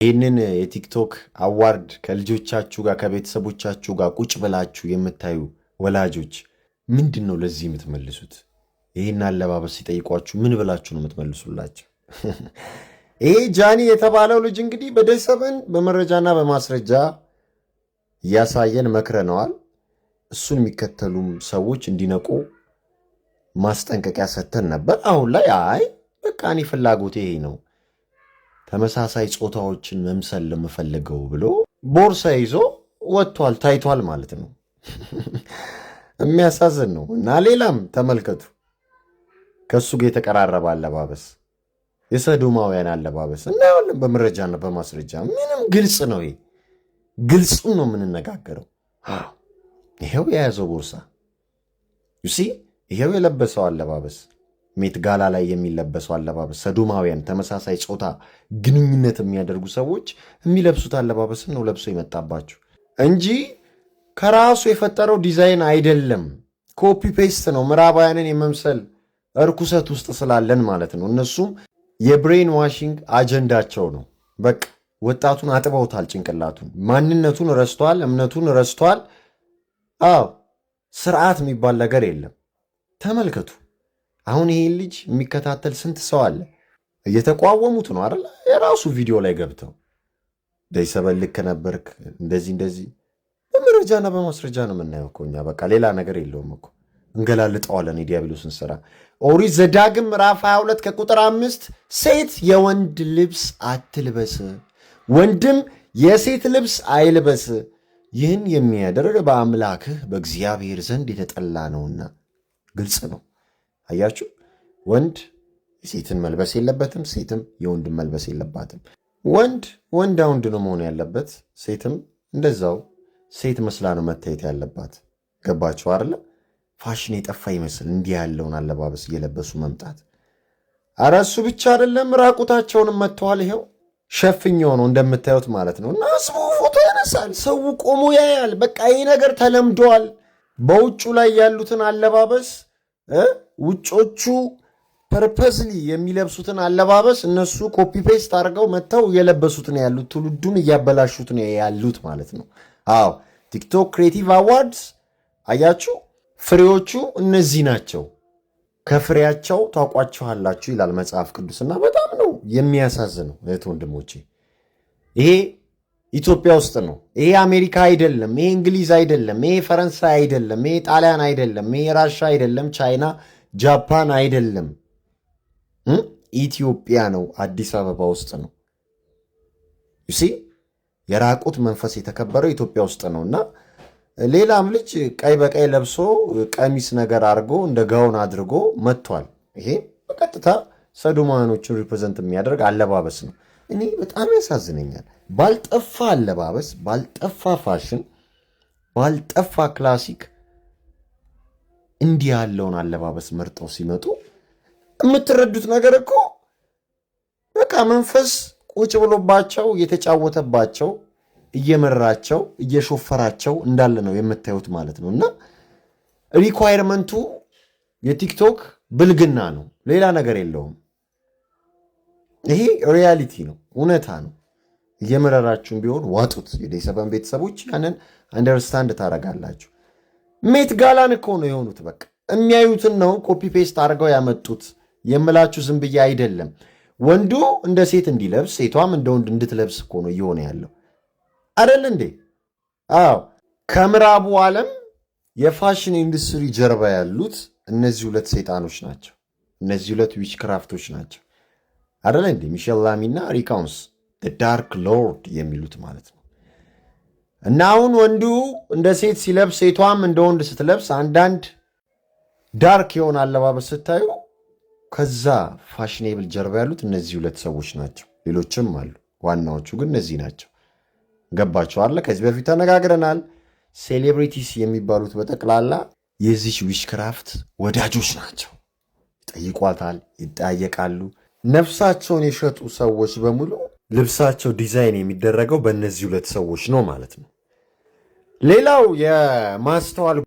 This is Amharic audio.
ይህንን የቲክቶክ አዋርድ ከልጆቻችሁ ጋር ከቤተሰቦቻችሁ ጋር ቁጭ ብላችሁ የምታዩ ወላጆች ምንድን ነው ለዚህ የምትመልሱት? ይህን አለባበስ ሲጠይቋችሁ ምን ብላችሁ ነው የምትመልሱላቸው? ይሄ ጃኒ የተባለው ልጅ እንግዲህ በደሰበን በመረጃና በማስረጃ እያሳየን መክረነዋል። እሱን የሚከተሉም ሰዎች እንዲነቁ ማስጠንቀቂያ ሰጥተን ነበር። አሁን ላይ አይ በቃ እኔ ፍላጎቴ ይሄ ነው ተመሳሳይ ጾታዎችን መምሰል ለምፈልገው ብሎ ቦርሳ ይዞ ወጥቷል፣ ታይቷል ማለት ነው። የሚያሳዝን ነው። እና ሌላም ተመልከቱ፣ ከሱ ጋር የተቀራረበ አለባበስ፣ የሰዶማውያን አለባበስ እናየዋለን በመረጃና በማስረጃ። ምንም ግልጽ ነው። ይሄ ግልጹን ነው የምንነጋገረው። ይሄው የያዘው ቦርሳ ዩሲ፣ ይሄው የለበሰው አለባበስ፣ ሜት ጋላ ላይ የሚለበሰው አለባበስ፣ ሰዶማውያን ተመሳሳይ ጾታ ግንኙነት የሚያደርጉ ሰዎች የሚለብሱት አለባበስን ነው ለብሶ የመጣባችሁ እንጂ ከራሱ የፈጠረው ዲዛይን አይደለም። ኮፒ ፔስት ነው። ምዕራባውያንን የመምሰል እርኩሰት ውስጥ ስላለን ማለት ነው። እነሱም የብሬን ዋሽንግ አጀንዳቸው ነው። በቃ ወጣቱን አጥበውታል፣ ጭንቅላቱን፣ ማንነቱን ረስቷል፣ እምነቱን ረስቷል። አዎ ስርዓት የሚባል ነገር የለም። ተመልከቱ። አሁን ይሄን ልጅ የሚከታተል ስንት ሰው አለ? እየተቋወሙት ነው አይደል? የራሱ ቪዲዮ ላይ ገብተው ደይሰበን ልክ ነበርክ፣ እንደዚህ በመረጃና በማስረጃ ነው የምናየው እኮ እኛ። በቃ ሌላ ነገር የለውም እኮ። እንገላልጠዋለን የዲያብሎስን ስራ። ኦሪት ዘዳግም ምዕራፍ 22 ከቁጥር 5 ሴት የወንድ ልብስ አትልበስ፣ ወንድም የሴት ልብስ አይልበስ፣ ይህን የሚያደርግ በአምላክህ በእግዚአብሔር ዘንድ የተጠላ ነውና። ግልጽ ነው። አያችሁ፣ ወንድ ሴትን መልበስ የለበትም፣ ሴትም የወንድን መልበስ የለባትም። ወንድ ወንዳ ወንድ ነው መሆን ያለበት፣ ሴትም እንደዛው ሴት መስላ ነው መታየት ያለባት። ገባችሁ አይደለ? ፋሽን የጠፋ ይመስል እንዲህ ያለውን አለባበስ እየለበሱ መምጣት። አረ እሱ ብቻ አይደለም፣ ራቁታቸውንም መጥተዋል። ይኸው ሸፍኛው ነው እንደምታዩት ማለት ነው። እና ህዝቡ ፎቶ ያነሳል፣ ሰው ቆሞ ያያል። በቃ ይህ ነገር ተለምዷል። በውጩ ላይ ያሉትን አለባበስ ውጮቹ ፐርፐስሊ የሚለብሱትን አለባበስ እነሱ ኮፒ ፔስት አድርገው መጥተው እየለበሱት ነው ያሉት። ትውልዱን እያበላሹት ነው ያሉት ማለት ነው። አዎ ቲክቶክ ክሬቲቭ አዋርድስ አያችሁ፣ ፍሬዎቹ እነዚህ ናቸው። ከፍሬያቸው ታውቋቸዋላችሁ ይላል መጽሐፍ ቅዱስና በጣም ነው የሚያሳዝነው እህት ወንድሞቼ። ይሄ ኢትዮጵያ ውስጥ ነው። ይሄ አሜሪካ አይደለም፣ ይሄ እንግሊዝ አይደለም፣ ይሄ ፈረንሳይ አይደለም፣ ይሄ ጣሊያን አይደለም፣ ይሄ ራሻ አይደለም፣ ቻይና ጃፓን አይደለም፣ ኢትዮጵያ ነው። አዲስ አበባ ውስጥ ነው። ዩሲ የራቁት መንፈስ የተከበረው ኢትዮጵያ ውስጥ ነው። እና ሌላም ልጅ ቀይ በቀይ ለብሶ ቀሚስ ነገር አድርጎ እንደ ጋውን አድርጎ መጥቷል። ይሄ በቀጥታ ሰዶማውያኖችን ሪፕሬዘንት የሚያደርግ አለባበስ ነው። እኔ በጣም ያሳዝነኛል። ባልጠፋ አለባበስ፣ ባልጠፋ ፋሽን፣ ባልጠፋ ክላሲክ እንዲህ ያለውን አለባበስ መርጠው ሲመጡ የምትረዱት ነገር እኮ በቃ መንፈስ ቁጭ ብሎባቸው እየተጫወተባቸው እየመራቸው እየሾፈራቸው እንዳለ ነው የምታዩት ማለት ነው። እና ሪኳየርመንቱ የቲክቶክ ብልግና ነው፣ ሌላ ነገር የለውም። ይሄ ሪያሊቲ ነው፣ እውነታ ነው። እየመረራችሁም ቢሆን ዋጡት። የዴሰበን ቤተሰቦች ያንን አንደርስታንድ ታደርጋላችሁ። ሜት ጋላን እኮ ነው የሆኑት። በቃ የሚያዩትን ነው ኮፒ ፔስት አድርገው ያመጡት የምላችሁ ዝም ብዬ አይደለም። ወንዱ እንደ ሴት እንዲለብስ፣ ሴቷም እንደ ወንድ እንድትለብስ እኮ ነው እየሆነ ያለው አይደል እንዴ? አዎ። ከምዕራቡ ዓለም የፋሽን ኢንዱስትሪ ጀርባ ያሉት እነዚህ ሁለት ሰይጣኖች ናቸው። እነዚህ ሁለት ዊች ክራፍቶች ናቸው አይደል እንዴ? ሚሼል ላሚና ሪካውንስ ዳርክ ሎርድ የሚሉት ማለት ነው። እና አሁን ወንዱ እንደ ሴት ሲለብስ፣ ሴቷም እንደ ወንድ ስትለብስ፣ አንዳንድ ዳርክ የሆነ አለባበስ ስታዩ ከዛ ፋሽኔብል ጀርባ ያሉት እነዚህ ሁለት ሰዎች ናቸው። ሌሎችም አሉ፣ ዋናዎቹ ግን እነዚህ ናቸው። ገባቸው አለ። ከዚህ በፊት ተነጋግረናል። ሴሌብሪቲስ የሚባሉት በጠቅላላ የዚች ዊችክራፍት ወዳጆች ናቸው። ይጠይቋታል፣ ይጠያየቃሉ። ነፍሳቸውን የሸጡ ሰዎች በሙሉ ልብሳቸው ዲዛይን የሚደረገው በእነዚህ ሁለት ሰዎች ነው ማለት ነው። ሌላው የማስተዋል